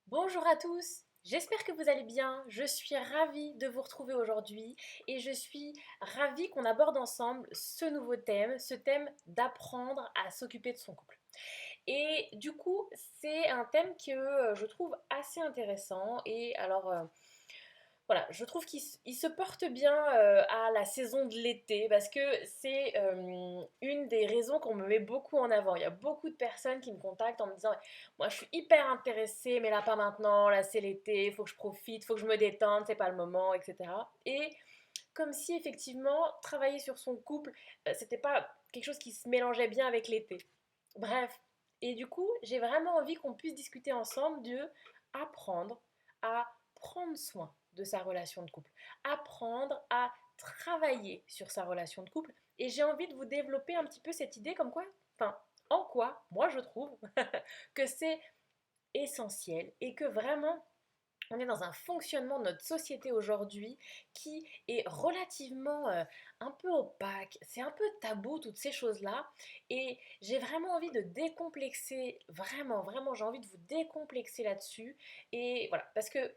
Bonjour à tous, j'espère que vous allez bien. Je suis ravie de vous retrouver aujourd'hui et je suis ravie qu'on aborde ensemble ce nouveau thème, ce thème d'apprendre à s'occuper de son couple. Et du coup, c'est un thème que je trouve assez intéressant et voilà, je trouve qu'il se porte bien à la saison de l'été parce que c'est une des raisons qu'on me met beaucoup en avant. Il y a beaucoup de personnes qui me contactent en me disant moi je suis hyper intéressée, mais là pas maintenant, là c'est l'été, il faut que je profite, il faut que je me détende, c'est pas le moment, etc. Et comme si effectivement travailler sur son couple, c'était pas quelque chose qui se mélangeait bien avec l'été. Bref, et du coup, j'ai vraiment envie qu'on puisse discuter ensemble de apprendre à prendre soin de sa relation de couple, apprendre à travailler sur sa relation de couple. Et j'ai envie de vous développer un petit peu cette idée comme quoi, enfin, en quoi, moi je trouve que c'est essentiel et que vraiment on est dans un fonctionnement de notre société aujourd'hui qui est relativement un peu opaque. C'est un peu tabou, toutes ces choses-là. Et j'ai vraiment envie de décomplexer, vraiment, vraiment, j'ai envie de vous décomplexer là-dessus. Et voilà, parce que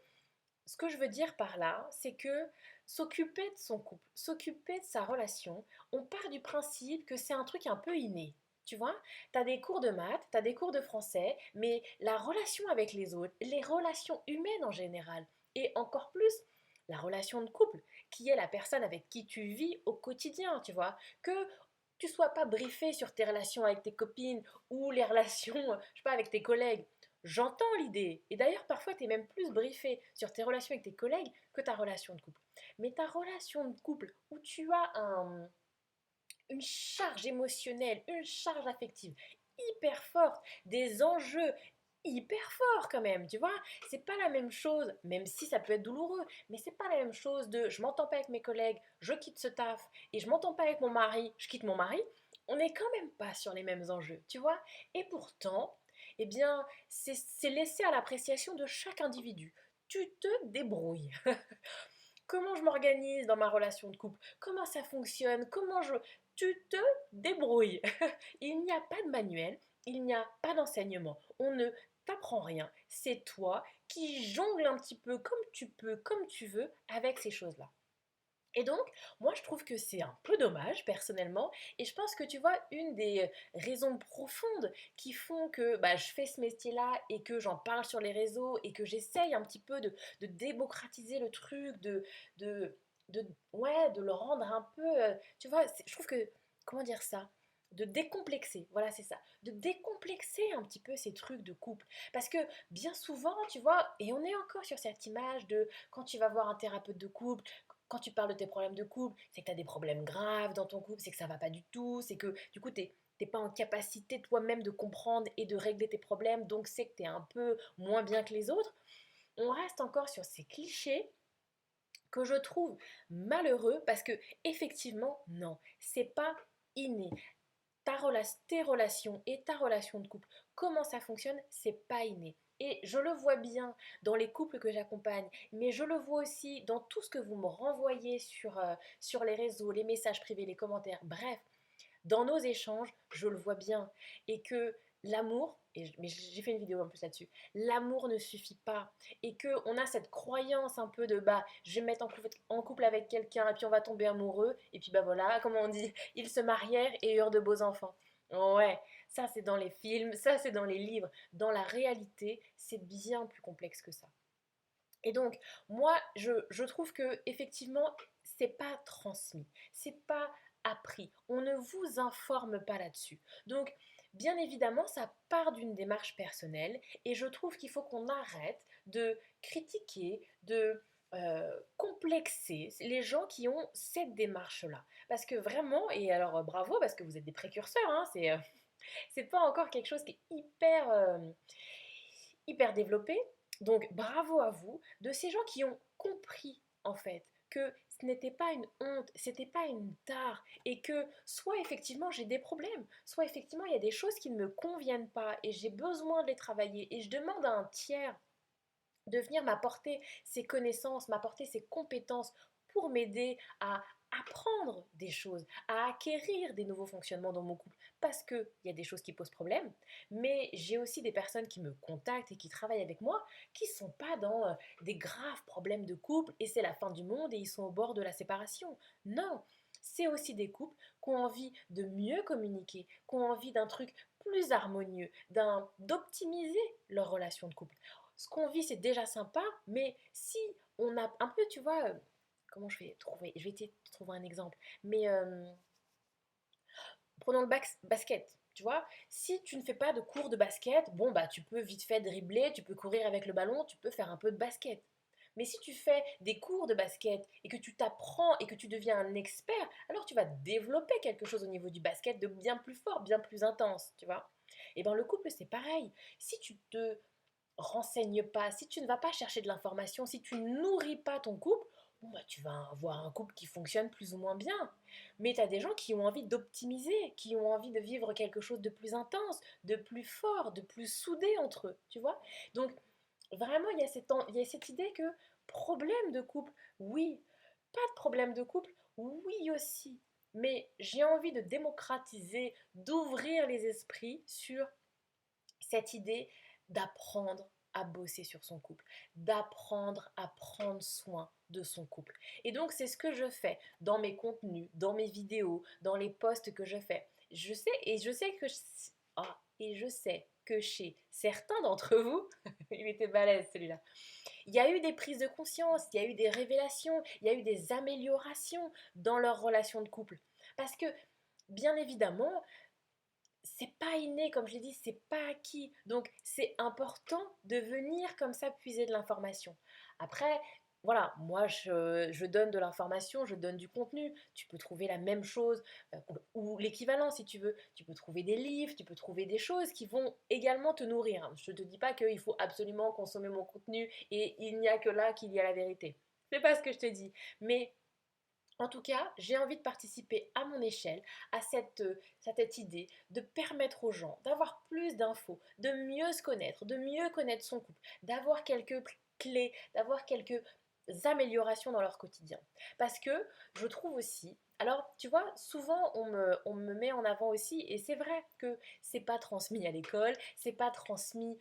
ce que je veux dire par là, c'est que s'occuper de son couple, s'occuper de sa relation, on part du principe que c'est un truc un peu inné. Tu vois, tu as des cours de maths, tu as des cours de français, mais la relation avec les autres, les relations humaines en général, et encore plus la relation de couple, qui est la personne avec qui tu vis au quotidien, tu vois, que tu sois pas briefé sur tes relations avec tes copines ou les relations, je sais pas, avec tes collègues. J'entends l'idée. Et d'ailleurs, parfois, tu es même plus briefé sur tes relations avec tes collègues que ta relation de couple. Mais ta relation de couple où tu as une charge émotionnelle, une charge affective hyper forte, des enjeux hyper forts quand même, tu vois. C'est pas la même chose, même si ça peut être douloureux, mais c'est pas la même chose de je m'entends pas avec mes collègues, je quitte ce taf, et je m'entends pas avec mon mari, je quitte mon mari. On n'est quand même pas sur les mêmes enjeux, tu vois. Et pourtant, eh bien, c'est laissé à l'appréciation de chaque individu. Tu te débrouilles. Comment je m'organise dans ma relation de couple, comment ça fonctionne, comment je... Tu te débrouilles. Il n'y a pas de manuel, il n'y a pas d'enseignement, on ne t'apprend rien. C'est toi qui jongle un petit peu comme tu peux, comme tu veux, avec ces choses-là. Et donc, moi, je trouve que c'est un peu dommage, personnellement, et je pense que tu vois, une des raisons profondes qui font que bah, je fais ce métier-là et que j'en parle sur les réseaux et que j'essaye un petit peu de démocratiser le truc, de, ouais, de le rendre un peu, tu vois, je trouve que, comment dire ça? De décomplexer, voilà, c'est ça. De décomplexer un petit peu ces trucs de couple. Parce que bien souvent, tu vois, et on est encore sur cette image de quand tu vas voir un thérapeute de couple, quand tu parles de tes problèmes de couple, c'est que tu as des problèmes graves dans ton couple, c'est que ça va pas du tout, c'est que du coup, t'es pas en capacité toi-même de comprendre et de régler tes problèmes, donc c'est que tu es un peu moins bien que les autres. On reste encore sur ces clichés que je trouve malheureux parce que effectivement, non, c'est pas inné. Tes relations et ta relation de couple, comment ça fonctionne, c'est pas inné. Et je le vois bien dans les couples que j'accompagne, mais je le vois aussi dans tout ce que vous me renvoyez sur les réseaux, les messages privés, les commentaires, bref, dans nos échanges, je le vois bien. Et que l'amour, mais j'ai fait une vidéo en plus là-dessus, l'amour ne suffit pas. Et qu'on a cette croyance un peu de bah, je vais me mettre en couple avec quelqu'un et puis on va tomber amoureux. Et puis bah voilà, comme on dit, ils se marièrent et eurent de beaux enfants. Ouais, ça c'est dans les films, ça c'est dans les livres. Dans la réalité, c'est bien plus complexe que ça. Et donc, moi, je trouve que effectivement, c'est pas transmis, c'est pas appris. On ne vous informe pas là-dessus. Donc, bien évidemment, ça part d'une démarche personnelle et je trouve qu'il faut qu'on arrête de critiquer, de complexer les gens qui ont cette démarche-là. Parce que vraiment, et alors bravo, parce que vous êtes des précurseurs, hein, c'est pas encore quelque chose qui est hyper développé. Donc bravo à vous, de ces gens qui ont compris en fait que ce n'était pas une honte, c'était pas une tare, et que soit effectivement j'ai des problèmes, soit effectivement il y a des choses qui ne me conviennent pas et j'ai besoin de les travailler et je demande à un tiers de venir m'apporter ses connaissances, m'apporter ses compétences pour m'aider à apprendre des choses, à acquérir des nouveaux fonctionnements dans mon couple, parce qu'il y a des choses qui posent problème, mais j'ai aussi des personnes qui me contactent et qui travaillent avec moi, qui ne sont pas dans des graves problèmes de couple et c'est la fin du monde et ils sont au bord de la séparation. Non, c'est aussi des couples qui ont envie de mieux communiquer, qui ont envie d'un truc plus harmonieux, d'optimiser leur relation de couple. Ce qu'on vit, c'est déjà sympa, mais si on a un peu, tu vois, comment je vais essayer de trouver un exemple, mais prenons le basket. Tu vois, si tu ne fais pas de cours de basket, bon bah tu peux vite fait dribbler, tu peux courir avec le ballon, tu peux faire un peu de basket. Mais si tu fais des cours de basket et que tu t'apprends et que tu deviens un expert, alors tu vas développer quelque chose au niveau du basket de bien plus fort, bien plus intense, tu vois. Et bien le couple c'est pareil. Si tu te renseignes pas, si tu ne vas pas chercher de l'information, si tu ne nourris pas ton couple, bon bah tu vas avoir un couple qui fonctionne plus ou moins bien. Mais tu as des gens qui ont envie d'optimiser, qui ont envie de vivre quelque chose de plus intense, de plus fort, de plus soudé entre eux, tu vois. Donc vraiment, il y a cette idée que problème de couple, oui, pas de problème de couple, oui aussi. Mais j'ai envie de démocratiser, d'ouvrir les esprits sur cette idée d'apprendre à bosser sur son couple, d'apprendre à prendre soin de son couple. Et donc c'est ce que je fais dans mes contenus, dans mes vidéos, dans les posts que je fais. Je sais que chez certains d'entre vous, il était balèze celui-là, il y a eu des prises de conscience, il y a eu des révélations, il y a eu des améliorations dans leur relation de couple. Parce que, bien évidemment, c'est pas inné, comme je l'ai dit, c'est pas acquis. Donc c'est important de venir comme ça puiser de l'information. Après, voilà, moi je donne de l'information, je donne du contenu. Tu peux trouver la même chose ou l'équivalent si tu veux. Tu peux trouver des livres, tu peux trouver des choses qui vont également te nourrir. Je te dis pas qu'il faut absolument consommer mon contenu et il n'y a que là qu'il y a la vérité. C'est pas ce que je te dis. Mais en tout cas, j'ai envie de participer à mon échelle à cette idée de permettre aux gens d'avoir plus d'infos, de mieux se connaître, de mieux connaître son couple, d'avoir quelques clés, d'avoir quelques améliorations dans leur quotidien. Parce que je trouve aussi, alors tu vois, souvent on me met en avant aussi, et c'est vrai que c'est pas transmis à l'école, c'est pas transmis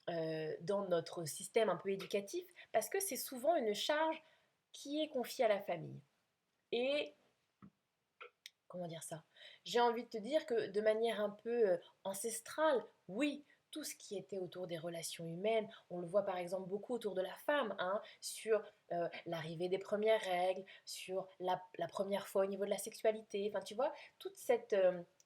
dans notre système un peu éducatif, parce que c'est souvent une charge qui est confiée à la famille. Et comment dire ça? J'ai envie de te dire que de manière un peu ancestrale, oui, tout ce qui était autour des relations humaines, on le voit par exemple beaucoup autour de la femme, hein, sur l'arrivée des premières règles, sur la première fois au niveau de la sexualité, enfin tu vois, toute cette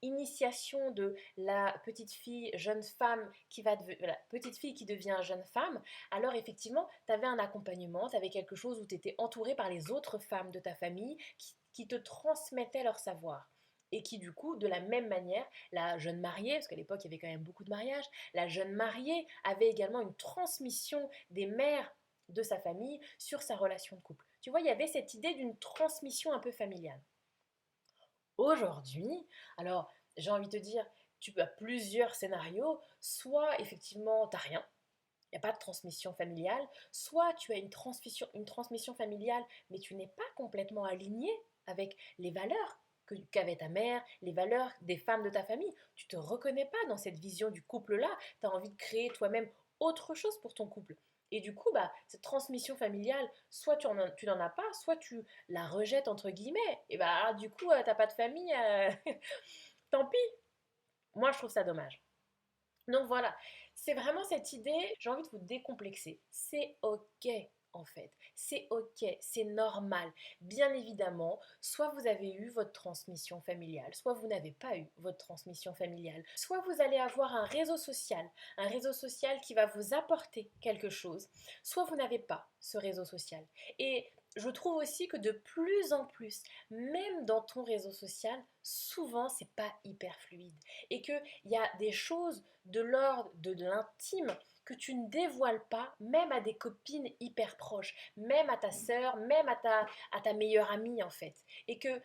initiation de la petite fille, jeune femme qui va devenir, la petite fille qui devient jeune femme, alors effectivement, tu avais un accompagnement, tu avais quelque chose où tu étais entourée par les autres femmes de ta famille qui te transmettaient leur savoir. Et qui du coup, de la même manière, la jeune mariée, parce qu'à l'époque il y avait quand même beaucoup de mariages, la jeune mariée avait également une transmission des mères de sa famille sur sa relation de couple. Tu vois, il y avait cette idée d'une transmission un peu familiale. Aujourd'hui, alors j'ai envie de te dire, tu as plusieurs scénarios, soit effectivement tu n'as rien, il n'y a pas de transmission familiale, soit tu as une transmission familiale, mais tu n'es pas complètement aligné avec les valeurs qu'avait ta mère, les valeurs des femmes de ta famille. Tu ne te reconnais pas dans cette vision du couple-là, tu as envie de créer toi-même autre chose pour ton couple. Et du coup, bah, cette transmission familiale, soit tu n'en as pas, soit tu la rejettes entre guillemets. Et bah, du coup, t'as pas de famille, tant pis. Moi, je trouve ça dommage. Donc voilà, c'est vraiment cette idée, j'ai envie de vous décomplexer. C'est ok en fait, c'est ok, c'est normal. Bien évidemment, soit vous avez eu votre transmission familiale, soit vous n'avez pas eu votre transmission familiale, soit vous allez avoir un réseau social qui va vous apporter quelque chose, soit vous n'avez pas ce réseau social. Et je trouve aussi que de plus en plus, même dans ton réseau social, souvent c'est pas hyper fluide et qu'il y a des choses de l'ordre de l'intime que tu ne dévoiles pas, même à des copines hyper proches, même à ta sœur, même à ta meilleure amie en fait. Et que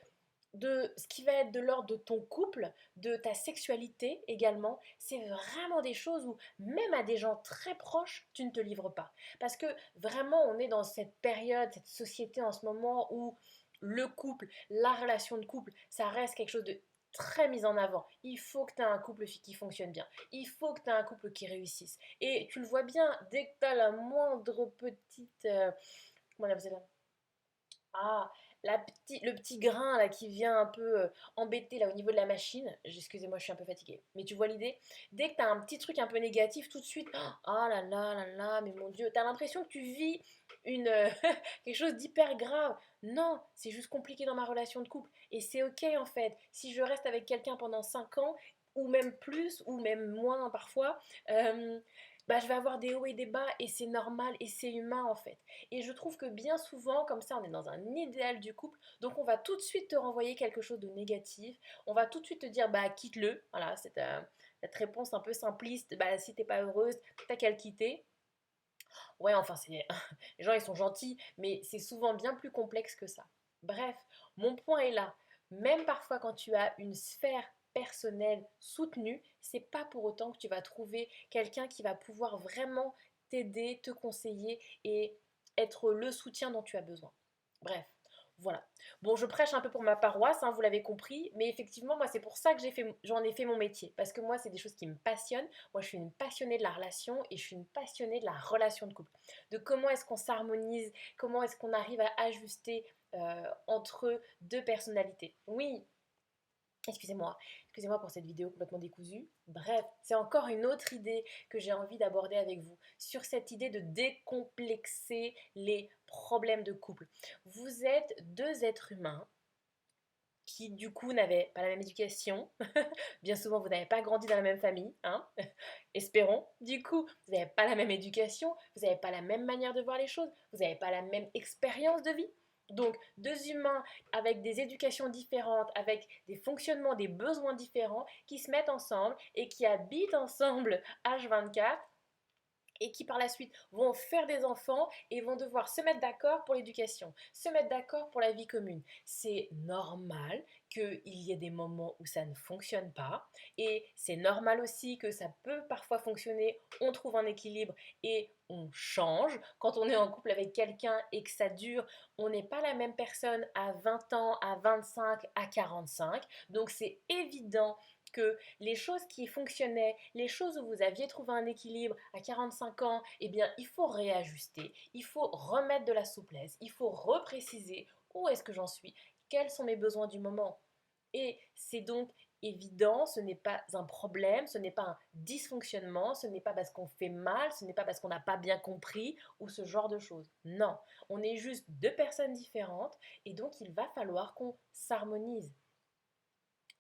de ce qui va être de l'ordre de ton couple, de ta sexualité également, c'est vraiment des choses où même à des gens très proches, tu ne te livres pas. Parce que vraiment, on est dans cette période, cette société en ce moment où le couple, la relation de couple, ça reste quelque chose de très mis en avant. Il faut que tu aies un couple qui fonctionne bien. Il faut que tu aies un couple qui réussisse. Et tu le vois bien, dès que tu as la moindre petite... comment on appelle ça? Ah, le petit grain là qui vient un peu embêter là au niveau de la machine. Excusez-moi, je suis un peu fatiguée. Mais tu vois l'idée? Dès que tu as un petit truc un peu négatif, tout de suite, oh là là, mais mon Dieu, tu as l'impression que tu vis une, quelque chose d'hyper grave. Non, c'est juste compliqué dans ma relation de couple. Et c'est ok en fait. Si je reste avec quelqu'un pendant 5 ans, ou même plus, ou même moins parfois, euh, bah, je vais avoir des hauts et des bas et c'est normal et c'est humain en fait. Et je trouve que bien souvent, comme ça, on est dans un idéal du couple, donc on va tout de suite te renvoyer quelque chose de négatif, on va tout de suite te dire, bah quitte-le, voilà, c'est cette réponse un peu simpliste, bah si t'es pas heureuse, t'as qu'à le quitter. Ouais, enfin, c'est les gens, ils sont gentils, mais c'est souvent bien plus complexe que ça. Bref, mon point est là. Même parfois quand tu as une sphère personnelle soutenue, c'est pas pour autant que tu vas trouver quelqu'un qui va pouvoir vraiment t'aider, te conseiller et être le soutien dont tu as besoin. Bref, voilà. Bon, je prêche un peu pour ma paroisse, hein, vous l'avez compris, mais effectivement, moi, c'est pour ça que j'en ai fait mon métier, parce que moi, c'est des choses qui me passionnent. Moi, je suis une passionnée de la relation et je suis une passionnée de la relation de couple, de comment est-ce qu'on s'harmonise, comment est-ce qu'on arrive à ajuster entre deux personnalités. Oui, excusez-moi pour cette vidéo complètement décousue. Bref, c'est encore une autre idée que j'ai envie d'aborder avec vous, sur cette idée de décomplexer les problèmes de couple. Vous êtes deux êtres humains qui du coup n'avaient pas la même éducation. Bien souvent, vous n'avez pas grandi dans la même famille, hein. Espérons. Du coup, vous n'avez pas la même éducation, vous n'avez pas la même manière de voir les choses, vous n'avez pas la même expérience de vie. Donc, deux humains avec des éducations différentes, avec des fonctionnements, des besoins différents, qui se mettent ensemble et qui habitent ensemble H24 et qui par la suite vont faire des enfants et vont devoir se mettre d'accord pour l'éducation, se mettre d'accord pour la vie commune. C'est normal qu'il y ait des moments où ça ne fonctionne pas et c'est normal aussi que ça peut parfois fonctionner, on trouve un équilibre et on change. Quand on est en couple avec quelqu'un et que ça dure, on n'est pas la même personne à 20 ans, à 25, à 45. Donc c'est évident que les choses qui fonctionnaient, les choses où vous aviez trouvé un équilibre à 45 ans, eh bien, il faut réajuster, il faut remettre de la souplesse, il faut repréciser où est-ce que j'en suis, quels sont mes besoins du moment. Et c'est donc évident, ce n'est pas un problème, ce n'est pas un dysfonctionnement, ce n'est pas parce qu'on fait mal, ce n'est pas parce qu'on n'a pas bien compris ou ce genre de choses. Non, on est juste deux personnes différentes et donc il va falloir qu'on s'harmonise.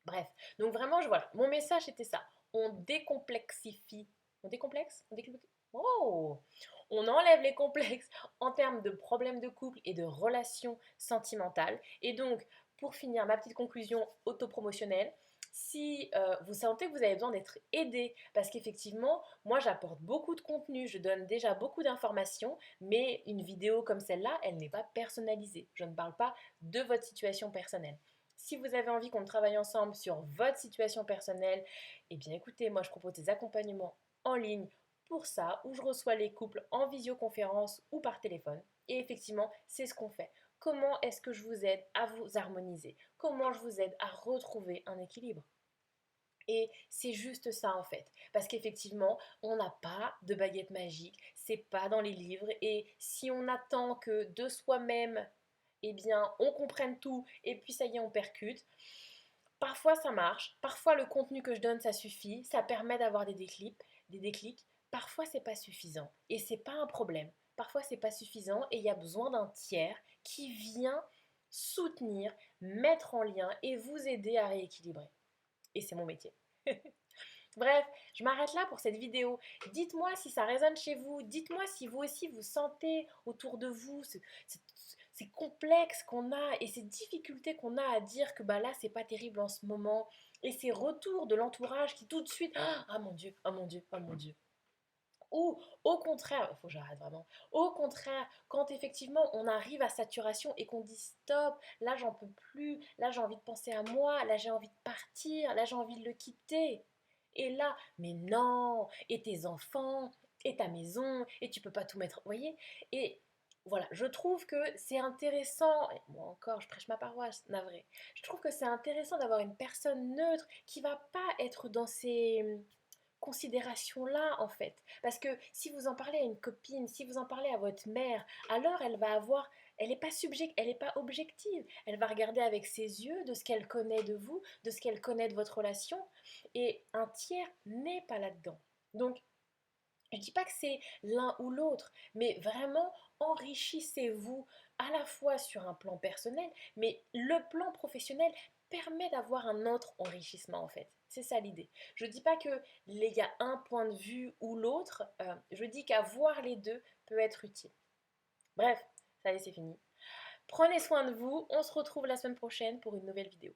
Bref, donc vraiment, voilà, mon message était ça. On décomplexifie. On décomplexe. Oh. On enlève les complexes en termes de problèmes de couple et de relations sentimentales. Et donc, pour finir, ma petite conclusion autopromotionnelle, si vous sentez que vous avez besoin d'être aidé, parce qu'effectivement, moi j'apporte beaucoup de contenu, je donne déjà beaucoup d'informations, mais une vidéo comme celle-là, elle n'est pas personnalisée. Je ne parle pas de votre situation personnelle. Si vous avez envie qu'on travaille ensemble sur votre situation personnelle, eh bien écoutez, moi je propose des accompagnements en ligne pour ça, où je reçois les couples en visioconférence ou par téléphone. Et effectivement, c'est ce qu'on fait. Comment est-ce que je vous aide à vous harmoniser? Comment je vous aide à retrouver un équilibre? Et c'est juste ça en fait. Parce qu'effectivement, on n'a pas de baguette magique, c'est pas dans les livres. Et si on attend que de soi-même, eh bien, on comprenne tout et puis ça y est, on percute. Parfois ça marche, parfois le contenu que je donne ça suffit, ça permet d'avoir des déclics. Parfois c'est pas suffisant et c'est pas un problème. Parfois c'est pas suffisant et il y a besoin d'un tiers qui vient soutenir, mettre en lien et vous aider à rééquilibrer. Et c'est mon métier. Bref, je m'arrête là pour cette vidéo. Dites-moi si ça résonne chez vous. Dites-moi si vous aussi vous sentez autour de vous ces complexes qu'on a et ces difficultés qu'on a à dire que bah là c'est pas terrible en ce moment et ces retours de l'entourage qui tout de suite ah mon Dieu, oh mon Dieu, oh mon Dieu. Ou au contraire, il faut que j'arrête vraiment. Au contraire, quand effectivement on arrive à saturation et qu'on dit stop, là j'en peux plus, là j'ai envie de penser à moi, là j'ai envie de partir, là j'ai envie de le quitter. Et là, mais non, et tes enfants, et ta maison, et tu peux pas tout mettre, vous voyez? Et voilà, je trouve que c'est intéressant, et moi encore, je prêche ma paroisse, navré. Je trouve que c'est intéressant d'avoir une personne neutre qui va pas être dans ces considérations-là, en fait. Parce que si vous en parlez à une copine, si vous en parlez à votre mère, alors elle va avoir, elle n'est pas objective. Elle va regarder avec ses yeux de ce qu'elle connaît de vous, de ce qu'elle connaît de votre relation, et un tiers n'est pas là-dedans. Donc, je ne dis pas que c'est l'un ou l'autre, mais vraiment enrichissez-vous à la fois sur un plan personnel, mais le plan professionnel permet d'avoir un autre enrichissement en fait. C'est ça l'idée. Je ne dis pas qu'il y a un point de vue ou l'autre, je dis qu'avoir les deux peut être utile. Bref, ça y est, c'est fini. Prenez soin de vous, on se retrouve la semaine prochaine pour une nouvelle vidéo.